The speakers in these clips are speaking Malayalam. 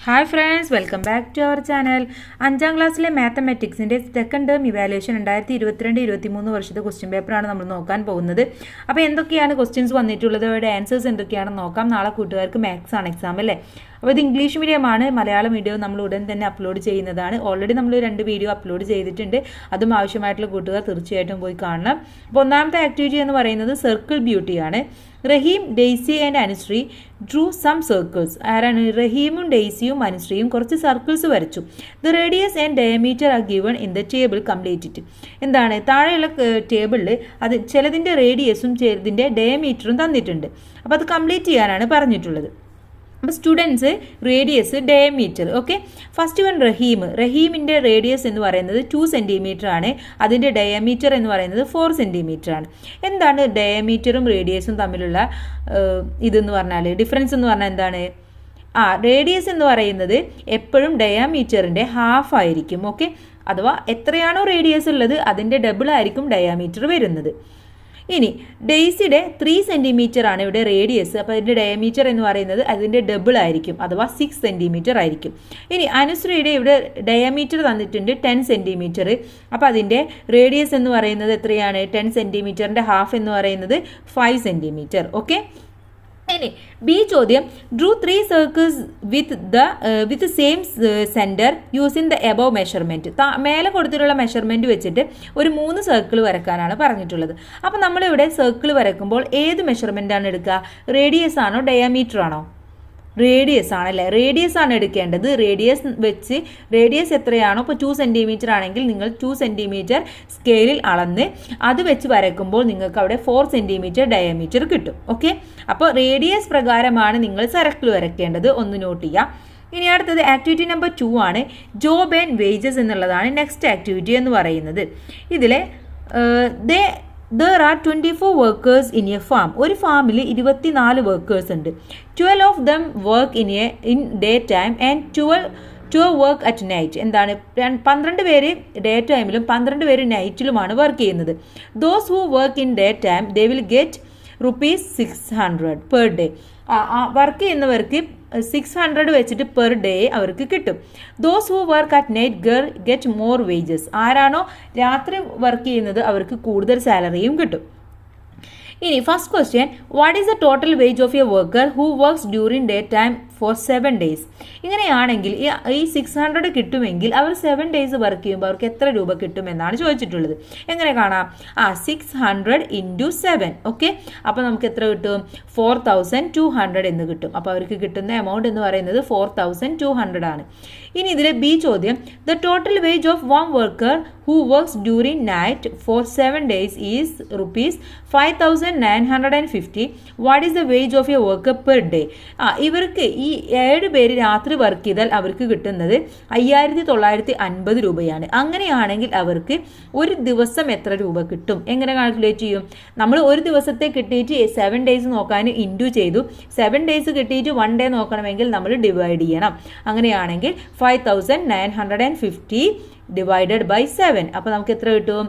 Hi friends, welcome back to our channel. 5ാം ക്ലാസ്സിലെ മാത്തമാറ്റിക്സിൻ്റെ സെക്കൻഡ് ടേം ഇവാലുവേഷൻ 2022-23 വർഷത്തെ ക്വസ്റ്റ്യൻ പേപ്പറാണ് നമ്മൾ നോക്കാൻ പോകുന്നത്. അപ്പോൾ എന്തൊക്കെയാണ് ക്വസ്റ്റ്യൻസ് വന്നിട്ടുള്ളത്, അവരുടെ ആൻസേഴ്സ് എന്തൊക്കെയാണെന്ന് നോക്കാം. നാളെ കൂട്ടുകാർക്ക് മാത്സ് ആണ് എക്സാം അല്ലേ. അപ്പോൾ ഇത് ഇംഗ്ലീഷ് മീഡിയമാണ്. മലയാളം വീഡിയോ നമ്മൾ ഉടൻ തന്നെ അപ്ലോഡ് ചെയ്യുന്നതാണ്. ഓൾറെഡി നമ്മൾ 2 വീഡിയോ അപ്ലോഡ് ചെയ്തിട്ടുണ്ട്. അതും ആവശ്യമായിട്ടുള്ള കൂട്ടുകാർ തീർച്ചയായിട്ടും പോയി കാണണം. അപ്പോൾ ഒന്നാമത്തെ ആക്ടിവിറ്റി എന്ന് പറയുന്നത് സർക്കിൾ ബ്യൂട്ടിയാണ്. Rahim, Daisy and Anushree drew some circles. ആരാണ്? റഹീമും ഡെയ്സിയും അനുശ്രീയും കുറച്ച് സർക്കിൾസ് വരച്ചു. The radius and diameter are given in the table, complete it. എന്താണ് താഴെയുള്ള ടേബിളിൽ അത് ചിലതിൻ്റെ റേഡിയസും ചിലതിൻ്റെ ഡയമീറ്ററും തന്നിട്ടുണ്ട്. അപ്പോൾ അത് കംപ്ലീറ്റ് ചെയ്യാനാണ് പറഞ്ഞിട്ടുള്ളത്. അപ്പോൾ students radius, diameter. Okay, first one റഹീമിൻ്റെ റേഡിയസ് എന്ന് പറയുന്നത് 2 സെൻറ്റിമീറ്റർ ആണ്. അതിൻ്റെ ഡയമീറ്റർ എന്ന് പറയുന്നത് 4 സെൻറ്റിമീറ്റർ ആണ്. എന്താണ് ഡയമീറ്ററും റേഡിയസും തമ്മിലുള്ള ഇതെന്ന് പറഞ്ഞാൽ, ഡിഫറൻസ് എന്ന് പറഞ്ഞാൽ എന്താണ്? റേഡിയസ് എന്ന് പറയുന്നത് എപ്പോഴും ഡയമീറ്ററിൻ്റെ ഹാഫ് ആയിരിക്കും. ഓക്കെ, അഥവാ എത്രയാണോ റേഡിയസ് ഉള്ളത് അതിൻ്റെ ഡബിൾ ആയിരിക്കും ഡയമീറ്റർ വരുന്നത്. ഇനി ഡെയ്സിയുടെ 3 സെൻറ്റിമീറ്റർ ആണ് ഇവിടെ റേഡിയസ്. അപ്പോൾ അതിൻ്റെ ഡയമീറ്റർ എന്ന് പറയുന്നത് അതിൻ്റെ ഡബിൾ ആയിരിക്കും, അഥവാ 6 സെൻറ്റിമീറ്റർ ആയിരിക്കും. ഇനി അനുശ്രീയുടെ ഇവിടെ ഡയമീറ്റർ തന്നിട്ടുണ്ട് 10 സെൻറ്റിമീറ്റർ. അപ്പോൾ അതിൻ്റെ റേഡിയസ് എന്ന് പറയുന്നത് എത്രയാണ്? 10 സെൻറ്റിമീറ്ററിൻ്റെ ഹാഫ് എന്ന് പറയുന്നത് 5 സെൻറ്റിമീറ്റർ. ഓക്കെ, ഇനി ബി ചോദ്യം, Drew 3 circles with same centre using the above measurement. മേലെ കൊടുത്തിട്ടുള്ള മെഷർമെൻറ്റ് വെച്ചിട്ട് ഒരു 3 സർക്കിൾ വരക്കാനാണ് പറഞ്ഞിട്ടുള്ളത്. അപ്പോൾ നമ്മളിവിടെ സർക്കിൾ വരക്കുമ്പോൾ ഏത് മെഷർമെൻറ്റാണ് എടുക്കുക? റേഡിയസ് ആണോ ഡയമീറ്റർ ആണോ? റേഡിയസ് ആണല്ലേ. റേഡിയസ് ആണ് എടുക്കേണ്ടത്. റേഡിയസ് എത്രയാണോ, ഇപ്പോൾ 2 സെൻറ്റിമീറ്റർ ആണെങ്കിൽ നിങ്ങൾ 2 സെൻറ്റിമീറ്റർ സ്കെയിലിൽ അളന്ന് അത് വെച്ച് വരയ്ക്കുമ്പോൾ നിങ്ങൾക്ക് അവിടെ 4 സെൻറ്റിമീറ്റർ ഡയമീറ്റർ കിട്ടും. ഓക്കെ, അപ്പോൾ റേഡിയസ് പ്രകാരമാണ് നിങ്ങൾ സർക്കിൾ വരയ്ക്കേണ്ടത്. ഒന്ന് നോട്ട് ചെയ്യുക. ഇനി അടുത്തത് ആക്ടിവിറ്റി നമ്പർ 2 ആണ്. ജോബ് ആൻഡ് വേജസ് എന്നുള്ളതാണ് നെക്സ്റ്റ് ആക്ടിവിറ്റി എന്ന് പറയുന്നത്. ഇതിലെ There are 24 workers in a farm. ഒരു ഫാമിൽ 24 വർക്കേഴ്സ് ഉണ്ട്. 12 of them work in daytime and 12 work at night. എന്താണ്? 12 പേര് ഡേ ടൈമിലും 12 പേര് നൈറ്റിലുമാണ് വർക്ക് ചെയ്യുന്നത്. Those who work in daytime, they will get ₹600 per day. Work ചെയ്യുന്നവർക്ക് 600 വെച്ചിട്ട് പെർ ഡേ അവർക്ക് കിട്ടും. Those who work at night get more wages. ആരാണോ രാത്രി വർക്ക് ചെയ്യുന്നത് അവർക്ക് കൂടുതൽ സാലറിയും കിട്ടും. ഇനി first question, what is the total wage of a worker who works during day time for 7 days? ഇങ്ങനെയാണെങ്കിൽ ഈ 600 കിട്ടുമെങ്കിൽ അവർ 7 days വർക്ക് ചെയ്യുമ്പോൾ അവർക്ക് എത്ര രൂപ കിട്ടുമെന്നാണ് ചോദിച്ചിട്ടുള്ളത്. എങ്ങനെ കാണാം? 600 × 7. ഓക്കെ, അപ്പോൾ നമുക്ക് എത്ര കിട്ടും? 4200 എന്ന് കിട്ടും. അപ്പോൾ അവർക്ക് കിട്ടുന്ന എമൗണ്ട് എന്ന് പറയുന്നത് 4200 ആണ്. ഇനി ഇതിലെ ബി ചോദ്യം, the total wage of one worker who works during night for 7 days is ₹5,950. What is the wage of a worker per day? ഇവർക്ക് ഈ 7 പേര് രാത്രി വർക്ക് ചെയ്താൽ അവർക്ക് കിട്ടുന്നത് 5950 രൂപയാണ്. അങ്ങനെയാണെങ്കിൽ അവർക്ക് ഒരു ദിവസം എത്ര രൂപ കിട്ടും? എങ്ങനെ കാൽക്കുലേറ്റ് ചെയ്യും? നമ്മൾ ഒരു ദിവസത്തെ കിട്ടിയിട്ട് 7 days നോക്കാൻ ഇൻറ്റു ചെയ്തു. 7 days കിട്ടിയിട്ട് 1 day നോക്കണമെങ്കിൽ നമ്മൾ ഡിവൈഡ് ചെയ്യണം. അങ്ങനെയാണെങ്കിൽ 5950 ഡിവൈഡഡ് ബൈ 7. അപ്പോൾ നമുക്ക് എത്ര കിട്ടും?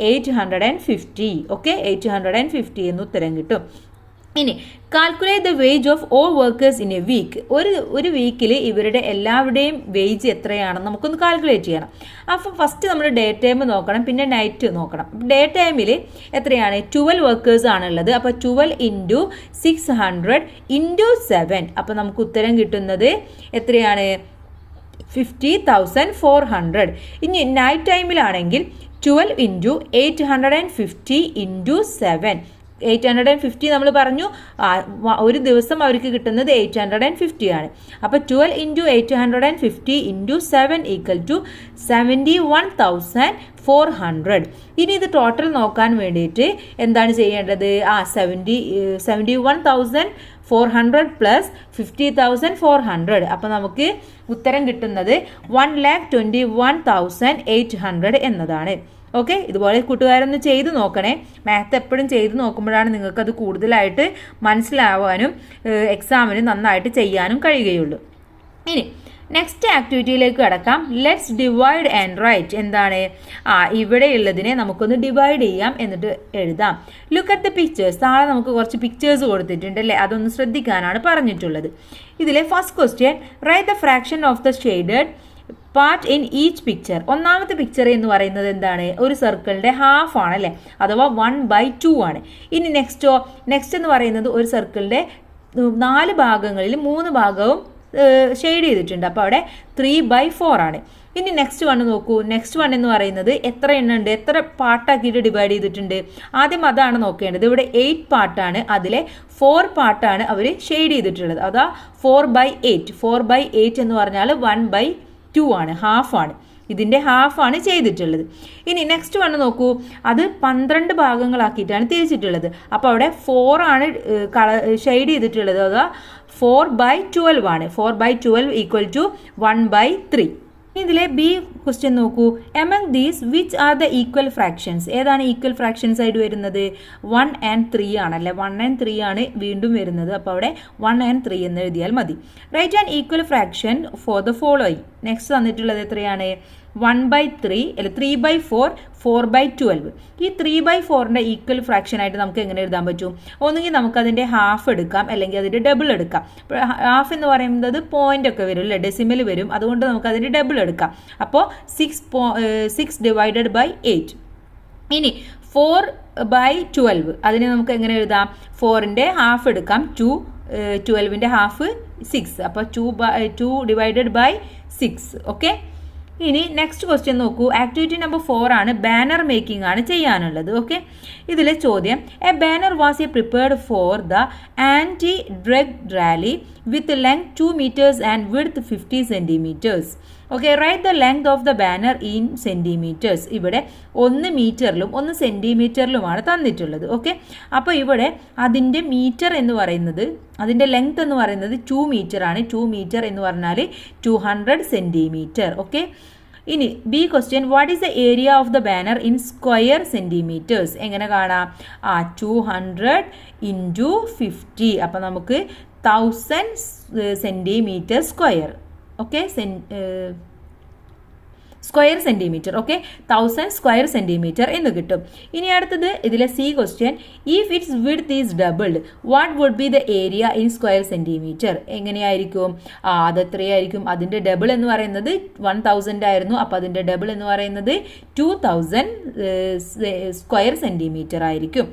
850. ഓക്കെ, 850 എന്ന് ഉത്തരം കിട്ടും. ഇനി calculate the wage of all workers in a week. ഒരു വീക്കിൽ ഇവരുടെ എല്ലാവരുടെയും വേജ് എത്രയാണെന്ന് നമുക്കൊന്ന് കാൽക്കുലേറ്റ് ചെയ്യണം. അപ്പോൾ ഫസ്റ്റ് നമ്മൾ ഡേ ടൈം നോക്കണം, പിന്നെ നൈറ്റ് നോക്കണം. ഡേ ടൈമിൽ എത്രയാണ്? 12 വർക്കേഴ്സ് ആണുള്ളത്. അപ്പോൾ 12 × 600 × 7. അപ്പോൾ നമുക്ക് ഉത്തരം കിട്ടുന്നത് എത്രയാണ്? 50,400. ഇനി നൈറ്റ് ടൈമിലാണെങ്കിൽ 12 × 850 × 7. 850 നമ്മൾ പറഞ്ഞു, ഒരു ദിവസം അവർക്ക് കിട്ടുന്നത് 850 ആണ്. അപ്പോൾ 12 × 850 × 7 = 71,400. ഇനി ഇത് ടോട്ടൽ നോക്കാൻ വേണ്ടിയിട്ട് എന്താണ് ചെയ്യേണ്ടത്? 71,400 പ്ലസ് 50,400. അപ്പോൾ നമുക്ക് ഉത്തരം കിട്ടുന്നത് 1,21,800 എന്നതാണ്. ഓക്കെ, ഇതുപോലെ കൂട്ടുകാരൊന്ന് ചെയ്ത് നോക്കണേ. മാത്ത് എപ്പോഴും ചെയ്ത് നോക്കുമ്പോഴാണ് നിങ്ങൾക്കത് കൂടുതലായിട്ട് മനസ്സിലാവാനും എക്സാമിന് നന്നായിട്ട് ചെയ്യാനും കഴിയുകയുള്ളൂ. ഇനി നെക്സ്റ്റ് ആക്ടിവിറ്റിയിലേക്ക് കടക്കാം. Let's divide and write. എന്താണ്? ഇവിടെ ഉള്ളതിനെ നമുക്കൊന്ന് ഡിവൈഡ് ചെയ്യാം, എന്നിട്ട് എഴുതാം. Look at the pictures. താഴെ നമുക്ക് കുറച്ച് പിക്ചേഴ്സ് കൊടുത്തിട്ടുണ്ട് അല്ലേ, അതൊന്ന് ശ്രദ്ധിക്കാനാണ് പറഞ്ഞിട്ടുള്ളത്. ഇതിലെ first question, write the fraction of the shaded part in each picture. ഒന്നാമത്തെ പിക്ചർ എന്ന് പറയുന്നത് എന്താണ്? ഒരു സർക്കിളിന്റെ ഹാഫ് ആണ് അല്ലേ, അഥവാ 1/2 ആണ്. ഇനി നെക്സ്റ്റ് എന്ന് പറയുന്നത് ഒരു സർക്കിളിന്റെ 4 ഭാഗങ്ങളിൽ 3 ഭാഗവും ഷെയ്ഡ് ചെയ്തിട്ടുണ്ട്, അപ്പോൾ അവിടെ 3/4 ആണ്. ഇനി നെക്സ്റ്റ് വൺ നോക്കൂ. നെക്സ്റ്റ് വൺ എന്ന് പറയുന്നത് എത്ര എണ്ണം ഉണ്ട്, എത്ര പാർട്ടാക്കിയിട്ട് ഡിവൈഡ് ചെയ്തിട്ടുണ്ട്, ആദ്യം അതാണ് നോക്കേണ്ടത്. ഇവിടെ 8 പാർട്ടാണ്, അതിലെ 4 പാർട്ടാണ് അവർ ഷെയ്ഡ് ചെയ്തിട്ടുള്ളത്. അതാ 4/8 എന്ന് പറഞ്ഞാൽ 1/2 ആണ്, ഹാഫ് ആണ്. ഇതിൻ്റെ ഹാഫാണ് ചെയ്തിട്ടുള്ളത്. ഇനി നെക്സ്റ്റ് വൺ നോക്കൂ, അത് 12 ഭാഗങ്ങളാക്കിയിട്ടാണ് തിരിച്ചിട്ടുള്ളത്. അപ്പോൾ അവിടെ 4 ആണ് ഷെയ്ഡ് ചെയ്തിട്ടുള്ളത്, അതാ 4/12 ആണ്. 4/12 ഈക്വൽ ടു 1/3. ഇതിലെ ബി ക്വസ്റ്റ്യൻ നോക്കൂ. Among these which are the equal fractions. ഏതാണ് ഈക്വൽ ഫ്രാക്ഷൻസ് ആയിട്ട് വരുന്നത്? 1 and 3 ആണല്ലേ. 1 and 3 ആണ് വീണ്ടും വരുന്നത്, അപ്പോൾ അവിടെ 1 and 3 എന്ന് എഴുതിയാൽ മതി. Write and equal fraction for the following. Next തന്നിട്ടുള്ളത് എത്രയാണ്? 1/3 അല്ല 3/4, 4/12. ഈ 3/4ന്റെ ഈക്വൽ ഫ്രാക്ഷൻ ആയിട്ട് നമുക്ക് എങ്ങനെ എഴുതാൻ പറ്റും? ഒന്നുകിൽ നമുക്ക് അതിൻ്റെ ഹാഫ് എടുക്കാം, അല്ലെങ്കിൽ അതിൻ്റെ ഡബിൾ എടുക്കാം. ഹാഫ് എന്ന് പറയുന്നത് പോയിന്റ് ഒക്കെ വരും അല്ലേ, ഡെസിമൽ വരും, അതുകൊണ്ട് നമുക്ക് അതിൻ്റെ ഡബിൾ എടുക്കാം. അപ്പോൾ 6 ഡിവൈഡഡ് ബൈ 8. ഇനി 4/12 അതിനെ നമുക്ക് എങ്ങനെ എഴുതാം? 4ന്റെ ഹാഫ് എടുക്കാം, 2, 12ന്റെ ഹാഫ് 6, അപ്പോൾ 2 ഡിവൈഡഡ് ബൈ 6. ഓക്കെ. ഇനി നെക്സ്റ്റ് ക്വസ്റ്റ്യൻ നോക്കൂ. ആക്ടിവിറ്റി നമ്പർ 4 ആണ്, ബാനർ മേക്കിംഗ് ആണ് ചെയ്യാനുള്ളത്. ഓക്കെ. ഇതിലെ ചോദ്യം, a banner was prepared for the anti drug rally with length 2 meters and width 50 centimeters. Okay. Write the length of the banner in centimetres. ഇവിടെ 1 മീറ്ററിലും 1 സെൻറ്റിമീറ്ററിലുമാണ് തന്നിട്ടുള്ളത്. ഓക്കെ. അപ്പോൾ ഇവിടെ അതിൻ്റെ മീറ്റർ എന്ന് പറയുന്നത്, അതിൻ്റെ ലെങ്ത് എന്ന് പറയുന്നത് 2 മീറ്റർ ആണ്. 2 മീറ്റർ എന്ന് പറഞ്ഞാൽ 200 centimeter. ഓക്കെ. ഇനി B question, what is the area of the banner in square centimetres. എങ്ങനെ കാണാം? 200 × 50. അപ്പോൾ നമുക്ക് 1000 centimeter square. Okay. Square centimetre. Okay. 1000 square centimetre എന്ന് കിട്ടും. ഇനി അടുത്തത് ഇതിലെ C question, if its width is doubled what would be the area in square centimetre. എങ്ങനെയായിരിക്കും? അത് എത്രയായിരിക്കും? അതിൻ്റെ ഡബിൾ എന്ന് പറയുന്നത് 1000 ആയിരുന്നു, അപ്പോൾ അതിൻ്റെ ഡബിൾ എന്ന് പറയുന്നത് 2000 സ്ക്വയർ സെൻറ്റിമീറ്റർ ആയിരിക്കും.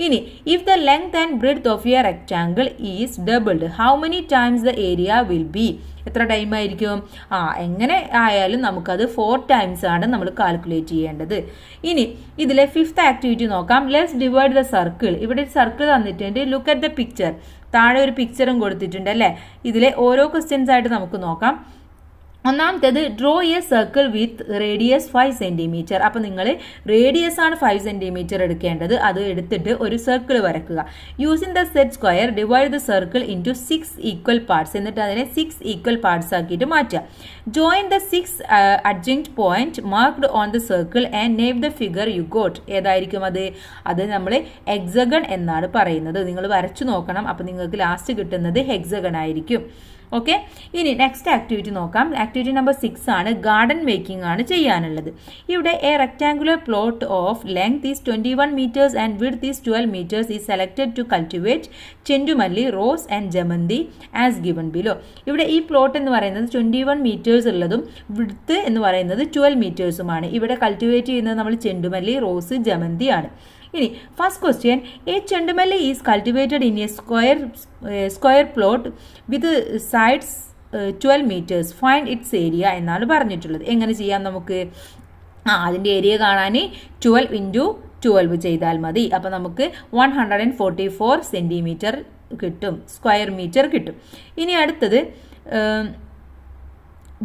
ഇനി if the length and breadth of A rectangle is doubled how many times the area will be. എത്ര ടൈം ആയിരിക്കും? എങ്ങനെ ആയാലും നമുക്കത് 4 times ആണ് നമ്മൾ കാൽക്കുലേറ്റ് ചെയ്യേണ്ടത്. ഇനി ഇതിലെ 5th ആക്ടിവിറ്റി നോക്കാം. Let's divide the circle. ഇവിടെ ഒരു സർക്കിൾ തന്നിട്ടുണ്ട്. Look at the picture. താഴെ ഒരു പിക്ചറും കൊടുത്തിട്ടുണ്ട് അല്ലേ. ഇതിലെ ഓരോ ക്വസ്റ്റ്യൻസ് ആയിട്ട് നമുക്ക് നോക്കാം. ഒന്നാമത്തേത്, draw A circle with radius 5 centimeter. അപ്പോൾ നിങ്ങൾ റേഡിയസ് ആണ് 5 centimeter എടുക്കേണ്ടത്. അത് എടുത്തിട്ട് ഒരു സർക്കിൾ വരയ്ക്കുക. Using the set square divide the circle into 6 equal parts. എന്നിട്ട് അതിനെ 6 equal parts ആക്കിയിട്ട് മാറ്റുക. Join the 6 adjunct point marked on the circle and name the figure you got. ഏതായിരിക്കും അത്? അത് നമ്മൾ ഹെക്സഗൺ എന്നാണ് പറയുന്നത്. നിങ്ങൾ വരച്ചു നോക്കണം, അപ്പോൾ നിങ്ങൾക്ക് ലാസ്റ്റ് കിട്ടുന്നത് ഹെക്സഗൺ ആയിരിക്കും. ഓക്കെ. ഇനി നെക്സ്റ്റ് ആക്ടിവിറ്റി നോക്കാം. ആക്ടിവിറ്റി നമ്പർ 6 ആണ്, ഗാർഡൻ മേക്കിംഗ് ആണ് ചെയ്യാനുള്ളത്. ഇവിടെ a rectangular plot of length is 21 meters and width is 12 meters is selected to cultivate ചെണ്ടുമല്ലി, റോസ് ആൻഡ് ജമന്തി ആസ് ഗിവൺ ബിലോ. ഇവിടെ ഈ പ്ലോട്ട് എന്ന് പറയുന്നത് 21 meters ഉള്ളതും വിഡ്ത്ത് എന്ന് പറയുന്നത് 12 metersഉമാണ്. ഇവിടെ കൾട്ടിവേറ്റ് ചെയ്യുന്നത് നമ്മൾ ചെണ്ടുമല്ലി, റോസ്, ജമന്തി ആണ്. ഇനി ഫസ്റ്റ് ക്വസ്റ്റ്യൻ, എ ചെണ്ടുമല്ലി is cultivated in A square plot with sides 12 meters. Find it's area എന്നാണ് പറഞ്ഞിട്ടുള്ളത്. എങ്ങനെ ചെയ്യാം നമുക്ക്? അതിൻ്റെ ഏരിയ കാണാൻ 12 × 12 ചെയ്താൽ മതി. അപ്പോൾ നമുക്ക് 144 centimeter കിട്ടും, സ്ക്വയർ മീറ്റർ കിട്ടും. ഇനി അടുത്തത്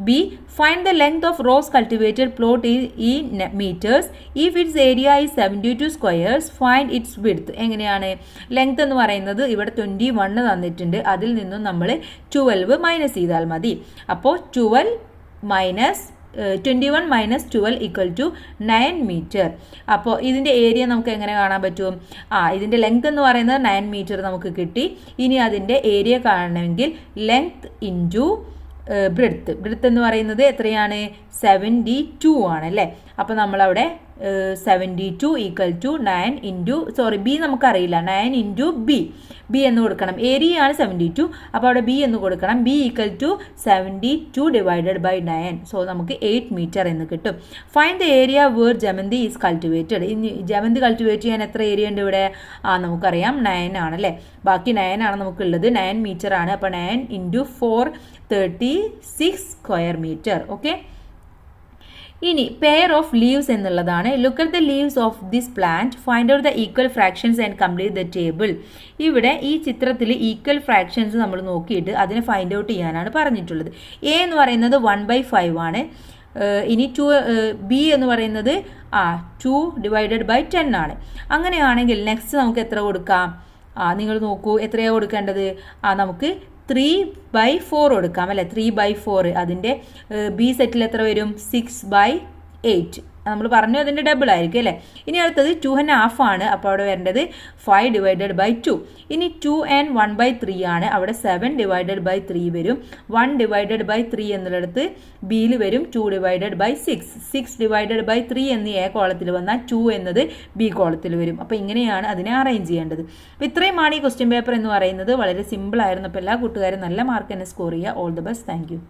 B. Find the length of rose cultivated plot in meters. If its area is 72 squares, find its width. എങ്ങനെയാണ്? ലെങ്ത് എന്ന് പറയുന്നത് ഇവിടെ 21 തന്നിട്ടുണ്ട്. അതിൽ നിന്നും നമ്മൾ 12 മൈനസ് ചെയ്താൽ മതി. അപ്പോൾ 21 minus 12 equal to 9 meter. അപ്പോൾ ഇതിൻ്റെ ഏരിയ നമുക്ക് എങ്ങനെ കാണാൻ പറ്റും? ഇതിൻ്റെ ലെങ്ത് എന്ന് പറയുന്നത് 9 meter നമുക്ക് കിട്ടി. ഇനി അതിൻ്റെ ഏരിയ കാണണമെങ്കിൽ ലെങ്ത് ഇൻറ്റു ബ്രെഡ്ത്ത് എന്ന് പറയുന്നത് എത്രയാണ് 72 ആണ് അല്ലേ. അപ്പോൾ നമ്മളവിടെ 72 ഈക്വൽ ടു 9 ഇൻറ്റു ബി നമുക്കറിയില്ല, 9 ഇൻറ്റു ബി എന്ന് കൊടുക്കണം. ഏരിയയാണ് 72, അപ്പോൾ അവിടെ ബി എന്ന് കൊടുക്കണം. B equal to 72 divided by 9. So നമുക്ക് 8 മീറ്റർ എന്ന് കിട്ടും. ഫൈൻഡ് ദ ഏരിയ വേർ ജമന്തി ഈസ് കൾട്ടിവേറ്റഡ്. ഇനി ജമന്തി കൾട്ടിവേറ്റ് ചെയ്യാൻ എത്ര ഏരിയ ഉണ്ട് ഇവിടെ? നമുക്കറിയാം 9 ആണല്ലേ. ബാക്കി 9 ആണ് നമുക്കുള്ളത്. 9 മീറ്റർ ആണ്. അപ്പോൾ 9 ഇൻറ്റു 4 36 സ്ക്വയർ മീറ്റർ. ഓക്കെ. ഇനി പെയർ ഓഫ് ലീവ്സ് എന്നുള്ളതാണ്. Look at the leaves of this plant, find out the equal fractions and complete the table. ഇവിടെ ഈ ചിത്രത്തിൽ ഈക്വൽ ഫ്രാക്ഷൻസ് നമ്മൾ നോക്കിയിട്ട് അതിനെ ഫൈൻഡ് ഔട്ട് ചെയ്യാനാണ് പറഞ്ഞിട്ടുള്ളത്. എ എന്ന് പറയുന്നത് 1/5 ആണ്. ഇനി ബി എന്ന് പറയുന്നത് 2 ഡിവൈഡഡ് ബൈ 10 ആണ്. അങ്ങനെയാണെങ്കിൽ നെക്സ്റ്റ് നമുക്ക് എത്ര കൊടുക്കാം? നിങ്ങൾ നോക്കൂ, എത്രയാണ് കൊടുക്കേണ്ടത്? നമുക്ക് 3/4 കൊടുക്കാം അല്ലേ. 3/4. അതിൻ്റെ ബി സെറ്റിൽ എത്ര വരും? 6/8. നമ്മൾ പറഞ്ഞു അതിൻ്റെ ഡബിൾ ആയിരിക്കും അല്ലേ. ഇനി അടുത്തത് 2.5 ആണ്. അപ്പോൾ അവിടെ വരേണ്ടത് 5 ഡിവൈഡഡ് ബൈ 2. ഇനി 2 and 1/3 ആണ്. അവിടെ 7 ഡിവൈഡഡ് ബൈ 3 വരും. 1 ഡിവൈഡഡ് ബൈ 3 എന്നുള്ളത് ബിയിൽ വരും. 2 ഡിവൈഡഡ് ബൈ 6 ഡിവൈഡഡ് ബൈ 3 എന്ന് എ കോളത്തിൽ വന്നാൽ 2 എന്നത് ബി കോളത്തിൽ വരും. അപ്പോൾ ഇങ്ങനെയാണ് അതിനെ അറേഞ്ച് ചെയ്യേണ്ടത്. അപ്പോൾ ഇത്രയുമാണ് ഈ ക്വസ്റ്റ്യൻ പേപ്പർ എന്ന് പറയുന്നത്. വളരെ സിമ്പിൾ ആയിരുന്നു. അപ്പോൾ എല്ലാ കൂട്ടുകാരും നല്ല മാർക്ക് തന്നെ സ്കോർ ചെയ്യുക. All the best. Thank you.